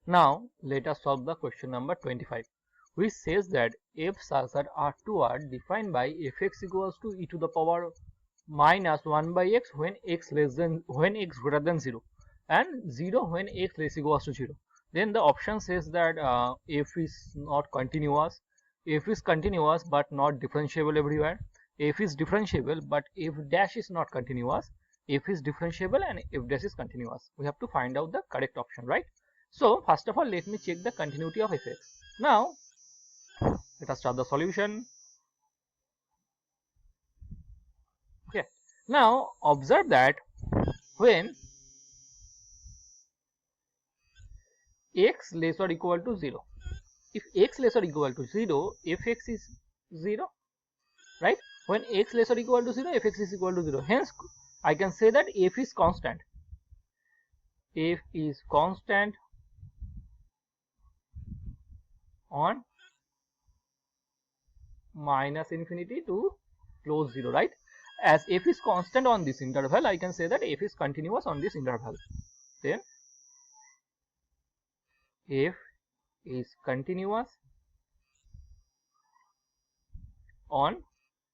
Now let us solve the question number 25, which says that f such that R2 are defined by fx equals to e to the power minus 1 by x when x greater than 0 and 0 when x less equals to 0. Then the option says that f is not continuous, f is continuous but not differentiable everywhere, f is differentiable but f dash is not continuous, f is differentiable and f dash is continuous. We have to find out the correct option, right? So first of all, let me check the continuity of fx. Now let us start the solution. Okay, now observe that when x less or equal to 0, if x less or equal to 0, fx is 0, right? When x less or equal to 0, fx is equal to 0. Hence I can say that f is constant. F is constant on minus infinity to close 0, right? As f is constant on this interval, I can say that f is continuous on this interval. Then f is continuous on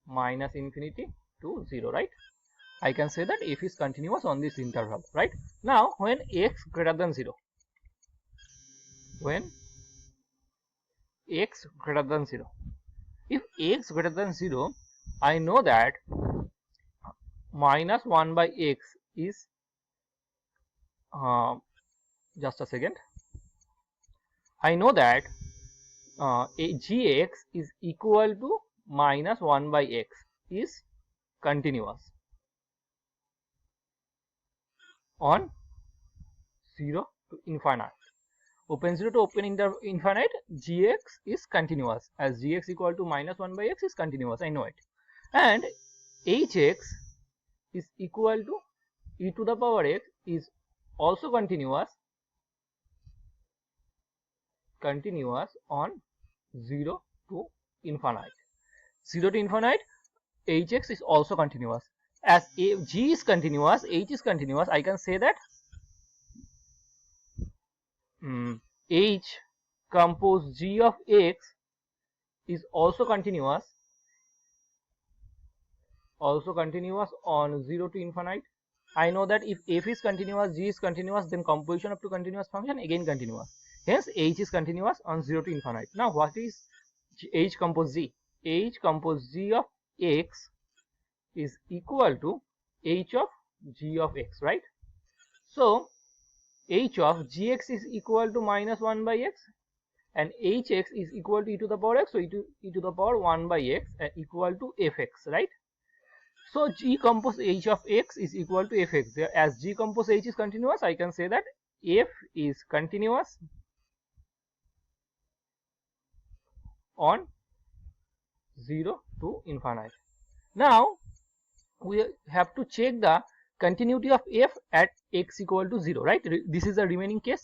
minus infinity to 0, right? I can say that f is continuous on this interval, right? Now when x greater than 0, when x greater than 0, if x greater than 0, I know that minus 1 by x is just a second, I know that gx is equal to minus 1 by x is continuous on 0 to infinite. Open 0 to open infinite, gx is continuous, as gx equal to minus 1 by x is continuous, I know it. And hx is equal to e to the power x is also continuous on 0 to infinite. 0 to infinite, hx is also continuous. As g is continuous, h is continuous, I can say that h compose g of x is also continuous on 0 to infinite. I know that if f is continuous, g is continuous, then composition of two continuous function again continuous. Hence h is continuous on 0 to infinite. Now what is h compose g? H compose g of x is equal to h of g of x, right? So h of gx is equal to minus 1 by x and hx is equal to e to the power x, so e to the power 1 by x equal to fx, right? So g compose h of x is equal to fx. As g compose h is continuous, I can say that f is continuous on 0 to infinite. Now we have to check the continuity of f at x equal to 0, right? This is the remaining case,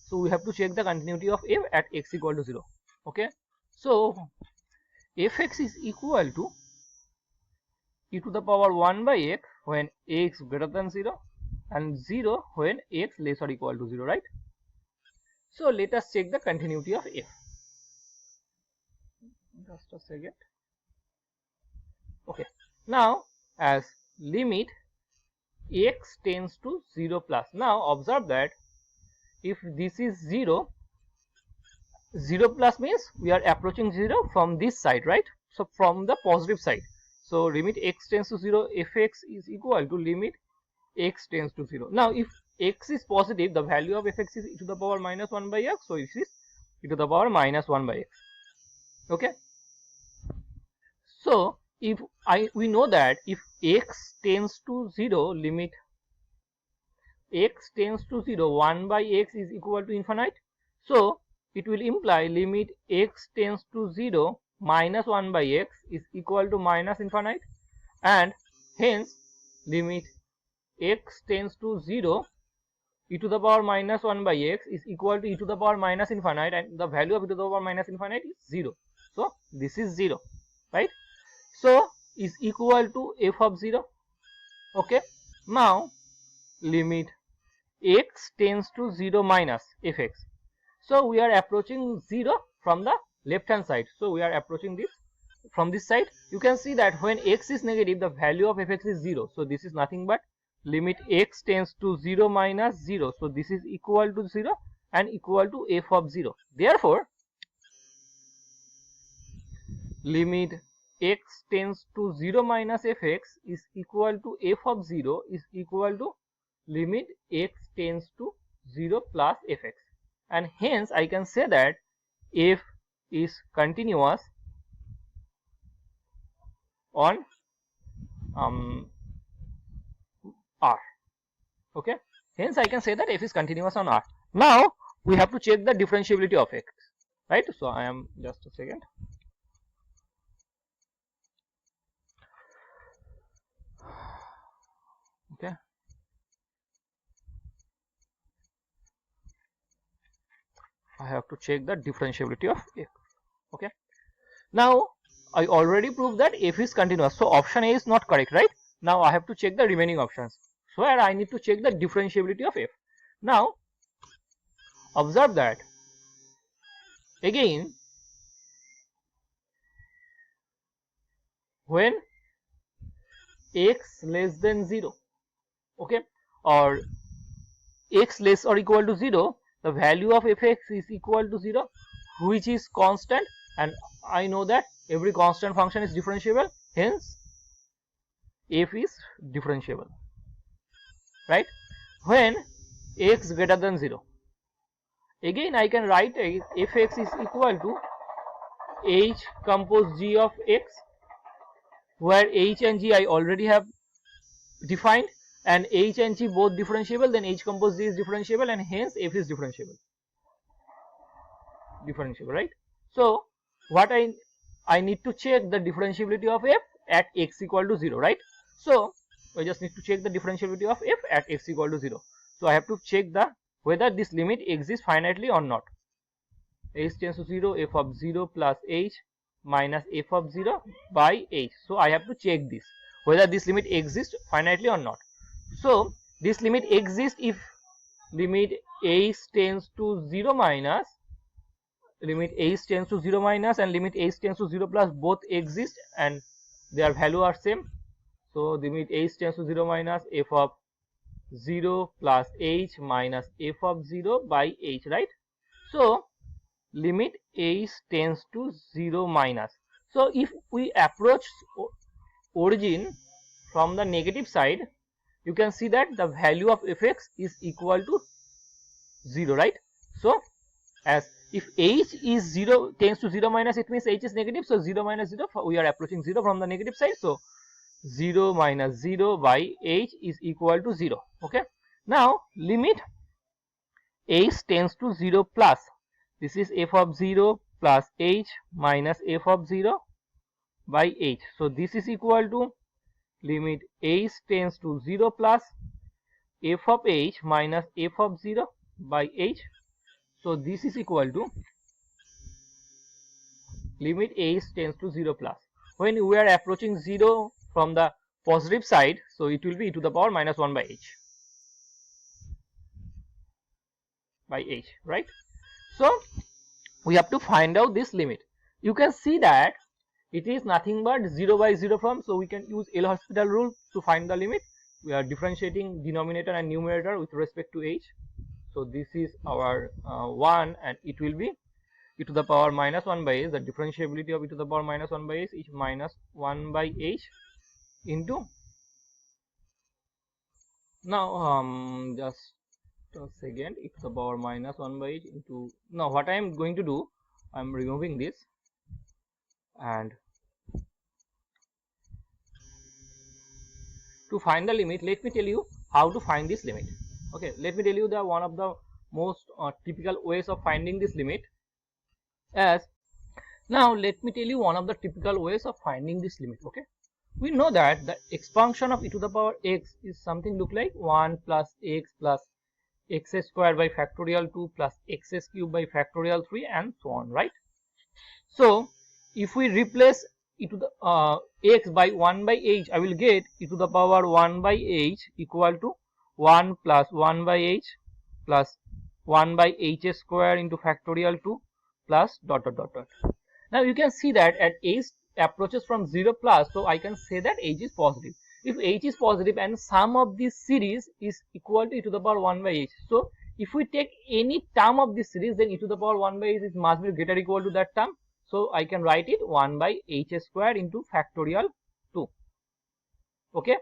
so we have to check the continuity of f at x equal to 0. Okay, so fx is equal to e to the power 1 by x when x greater than 0 and 0 when x less or equal to 0, right? So let us check the continuity of f. Just a second. Okay, now as limit x tends to 0 plus, now observe that if this is 0, 0 plus means we are approaching 0 from this side, right? So from the positive side, so limit x tends to 0, fx is equal to limit x tends to 0. Now if x is positive, the value of fx is e to the power minus 1 by x, so it is e to the power minus 1 by x. Okay, so if we know that if x tends to 0, limit x tends to 0, 1 by x is equal to infinite, so it will imply limit x tends to 0 minus 1 by x is equal to minus infinite, and hence limit x tends to 0, e to the power minus 1 by x is equal to e to the power minus infinite, and the value of e to the power minus infinite is 0. So this is 0, right? So is equal to f of 0. Okay, now limit x tends to 0 minus fx. So we are approaching 0 from the left hand side. So we are approaching this from this side. You can see that when x is negative, the value of fx is 0. So this is nothing but limit x tends to 0 minus 0. So this is equal to 0 and equal to f of 0. Therefore, limit x tends to 0 minus fx is equal to f of 0 is equal to limit x tends to 0 plus fx, and hence I can say that f is continuous on R. Okay, hence I can say that f is continuous on R. Now we have to check the differentiability of x, right? So I am just a second. Okay, I have to check the differentiability of f. Okay, now I already proved that f is continuous, so option A is not correct, right? Now I have to check the remaining options, so where I need to check the differentiability of f. Now observe that again, when x less than 0, okay, or x less or equal to 0, the value of fx is equal to 0, which is constant, and I know that every constant function is differentiable, hence f is differentiable, right? When x greater than 0, again I can write fx is equal to h compose g of x, where h and g I already have defined, and h and g both differentiable, then h compose g is differentiable, and hence f is differentiable, right? So what I need to check the differentiability of f at x equal to 0, right? So I just need to check the differentiability of f at x equal to 0. So I have to check the whether this limit exists finitely or not. H tends to 0, f of 0 plus h minus f of 0 by h. So I have to check this whether this limit exists finitely or not. So this limit exists if limit h tends to 0 minus, limit h tends to 0 minus and limit h tends to 0 plus both exist and their value are same. So limit h tends to 0 minus f of 0 plus h minus f of 0 by h, right? So limit h tends to 0 minus. So if we approach origin from the negative side, you can see that the value of fx is equal to 0, right? So as if h is 0 tends to 0 minus, it means h is negative, so 0 minus 0, we are approaching 0 from the negative side, so 0 minus 0 by h is equal to 0. Okay, now limit h tends to 0 plus, this is f of 0 plus h minus f of 0 by h. So this is equal to limit h tends to 0 plus f of h minus f of 0 by h. So this is equal to limit h tends to 0 plus. When we are approaching 0 from the positive side, so it will be e to the power minus 1 by h right? So we have to find out this limit. You can see that it is nothing but 0 by 0 from, so we can use L'Hospital rule to find the limit. We are differentiating denominator and numerator with respect to h. So this is our 1, and it will be e to the power minus 1 by h. The differentiability of e to the power minus 1 by h is minus 1 by h into, now just a second, e to the power minus 1 by h into, now what I am going to do, I am removing this, and to find the limit, let me tell you how to find this limit. Okay, let me tell you the one of the most typical ways of finding this limit. As now let me tell you one of the typical ways of finding this limit. Okay, we know that the expansion of e to the power x is something look like 1 plus x square by factorial 2 plus x cube by factorial 3 and so on, right? So if we replace e to the x by 1 by h, I will get e to the power 1 by h equal to 1 plus 1 by h plus 1 by h square into factorial 2 plus dot dot dot dot. Now you can see that at h approaches from 0 plus, so I can say that h is positive. If h is positive and sum of this series is equal to e to the power 1 by h, so if we take any term of this series, then e to the power 1 by h must be greater or equal to that term. So I can write it 1 by h square into factorial 2. Okay,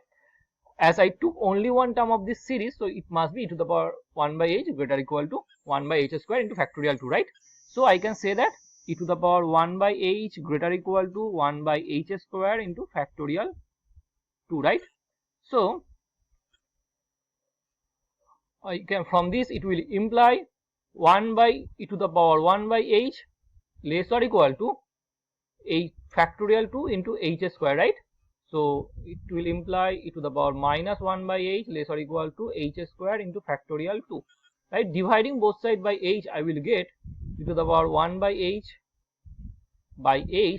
as I took only one term of this series, so it must be e to the power 1 by h greater or equal to 1 by h square into factorial 2, right? So I can say that e to the power 1 by h greater or equal to 1 by h square into factorial 2, right? So I can, from this it will imply 1 by e to the power 1 by h less or equal to h factorial 2 into h square, right? So it will imply e to the power minus 1 by h less or equal to h square into factorial 2, right? Dividing both sides by h, I will get e to the power 1 by h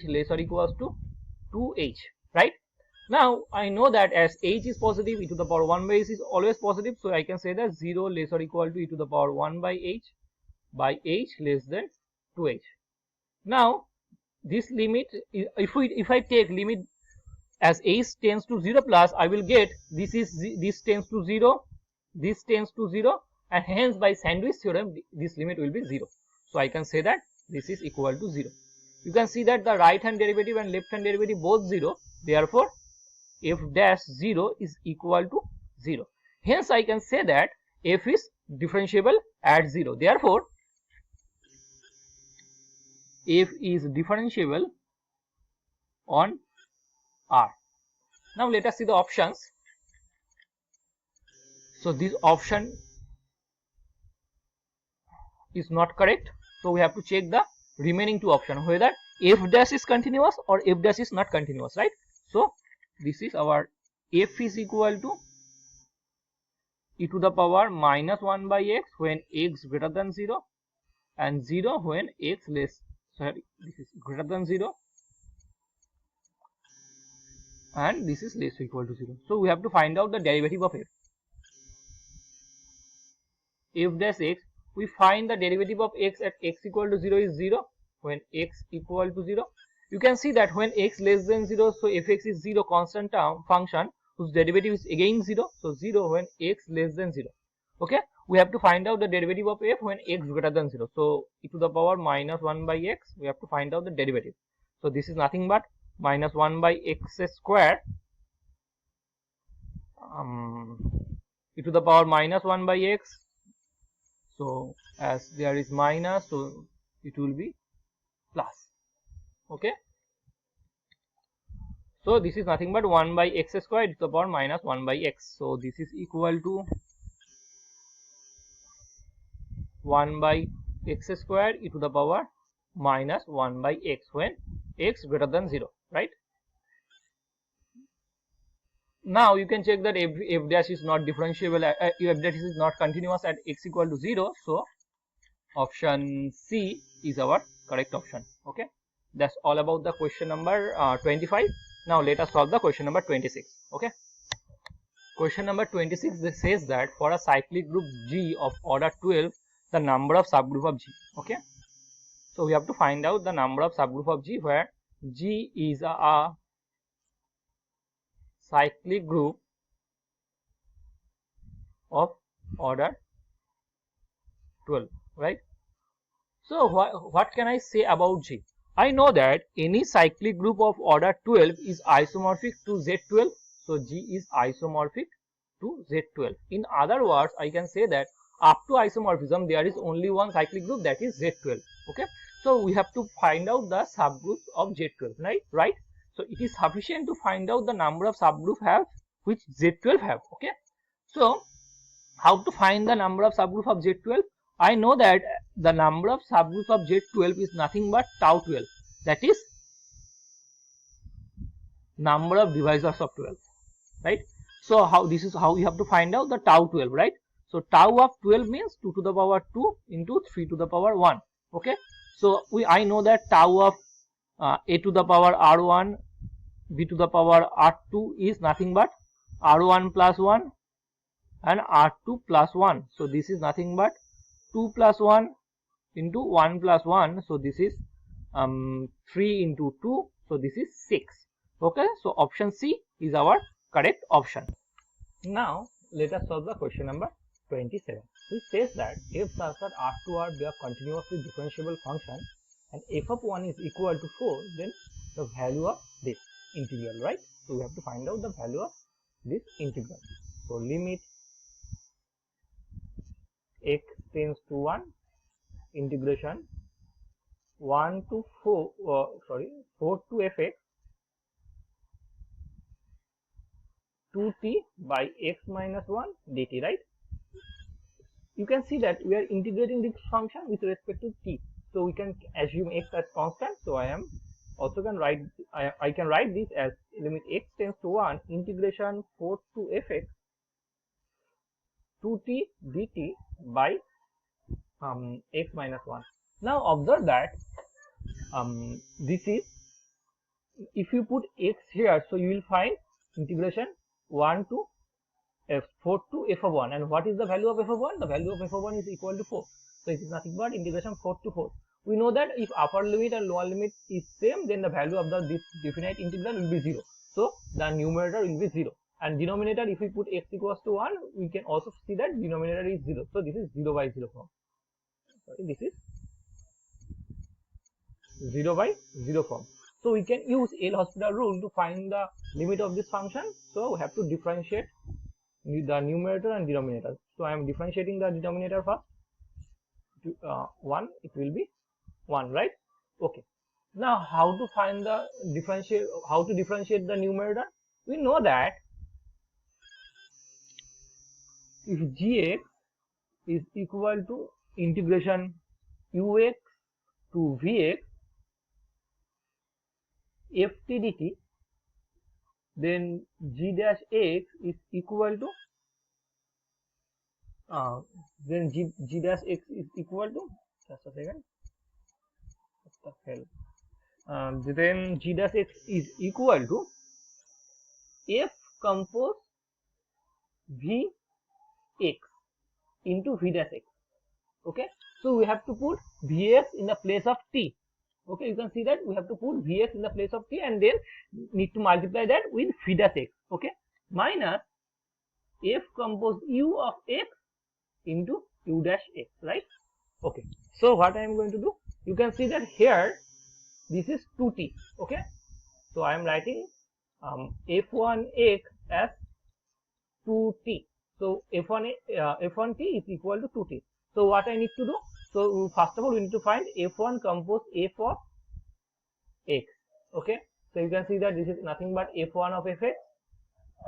less or equals to 2h, right? Now I know that as h is positive, e to the power 1 by h is always positive, so I can say that 0 less or equal to e to the power 1 by h less than 2h. Now this limit, if I take limit as h tends to 0 plus, I will get this tends to 0, this tends to 0, and hence by Sandwich theorem this limit will be 0. So I can say that this is equal to 0. You can see that the right hand derivative and left hand derivative both 0, therefore f dash 0 is equal to 0. Hence I can say that f is differentiable at 0. Therefore f is differentiable on R. Now let us see the options. So this option is not correct, so we have to check the remaining two options whether f dash is continuous or f dash is not continuous, right? So this is our f is equal to e to the power minus 1 by x when x greater than 0 and 0 when x this is greater than 0 and this is less or equal to 0. So we have to find out the derivative of f dash x. We find the derivative of x at x equal to 0 is 0 when x equal to 0. You can see that when x less than 0, so fx is 0 constant term function whose derivative is again 0, so 0 when x less than 0. Okay, we have to find out the derivative of f when x greater than 0. So e to the power minus 1 by x, we have to find out the derivative. So this is nothing but minus 1 by x square e to the power minus 1 by x. So as there is minus, so it will be plus. Okay, so this is nothing but 1 by x square e to the power minus 1 by x. So this is equal to 1 by x square e to the power minus 1 by x when x greater than 0, right? Now you can check that f dash is not differentiable, f dash is not continuous at x equal to 0. So option C is our correct option. Okay, that's all about the question number 25. Now let us solve the question number 26. Okay, question number 26 says that for a cyclic group G of order 12, the number of subgroup of G. Okay, so we have to find out the number of subgroup of G where G is a cyclic group of order 12, right? So what can I say about G? I know that any cyclic group of order 12 is isomorphic to Z12. So G is isomorphic to Z12. In other words, I can say that up to isomorphism there is only one cyclic group, that is Z12. Okay, so we have to find out the subgroups of Z12, right? So it is sufficient to find out the number of subgroup have which Z12 have. Okay, so how to find the number of subgroup of Z12? I know that the number of subgroups of Z12 is nothing but tau 12, that is number of divisors of 12, right? So how this is how you have to find out the tau 12, right? So tau of 12 means 2 to the power 2 into 3 to the power 1. Okay, so I know that tau of a to the power r1 b to the power r2 is nothing but r1 plus 1 and r2 plus 1. So this is nothing but 2 plus 1 into 1 plus 1, so this is 3 into 2, so this is 6. Okay, so option C is our correct option. Now let us solve the question number 27, which says that if such that R2R be a continuously differentiable function and f of 1 is equal to 4, then the value of this integral, right? So we have to find out the value of this integral. So limit x tends to 1, integration 4 to fx 2t by x minus 1 dt, right? You can see that we are integrating this function with respect to t, so we can assume x as constant. So I can write this as limit x tends to 1, integration 4 to fx 2t dt by x minus 1. Now observe that this is, if you put x here, so you will find integration 1 to f4 to f of 1, and what is the value of f of 1? The value of f of 1 is equal to 4, so it is nothing but integration 4 to 4. We know that if upper limit and lower limit is same, then the value of this definite integral will be 0, so the numerator will be 0, and denominator, if we put x equals to 1, we can also see that denominator is 0, so this is 0 by 0 form. Sorry, this is 0 by 0 form. So we can use L'Hospital rule to find the limit of this function. So we have to differentiate the numerator and denominator. So I am differentiating the denominator first. 1, it will be 1, right? Okay. Now how to find the differentiate the numerator? We know that if gx is equal to integration ux to vx ft dt, then g dash x is equal to g dash x is equal to, just a second, what the hell, then g dash x is equal to f compose vx into v dash x. Okay, so we have to put vx in the place of t. Okay, you can see that we have to put vx in the place of t, and then need to multiply that with v dash x. Okay, minus f compose u of x into u dash x, right? Okay, so what I am going to do, you can see that here this is 2t. Okay, so I am writing f1x as 2t. So f1t is equal to 2t. So what I need to do, so first of all we need to find f1 compose f of x. Okay, so you can see that this is nothing but f1 of fx,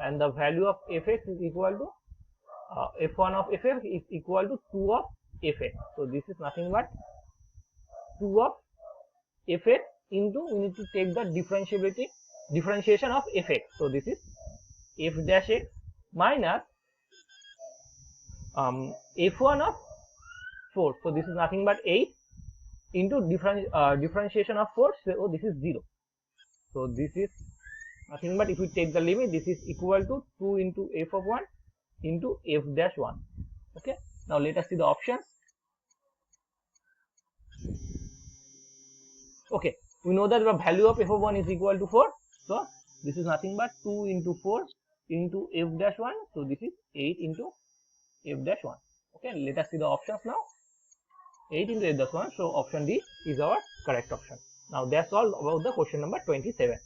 and the value of fx is equal to f1 of fx is equal to 2 of fx. So this is nothing but 2 of fx into, we need to take the differentiation of fx. So this is f dash x minus f1 of 4. So this is nothing but 8 into differentiation of 4. So this is 0. So this is nothing but, if we take the limit, this is equal to 2 into f of 1 into f dash 1. Okay, now let us see the options. Okay, we know that the value of f of 1 is equal to 4, so this is nothing but 2 into 4 into f dash 1. So this is 8 into f dash 1. Okay, let us see the options now. 8 into f dash 1, so option D is our correct option. Now that's all about the question number 27.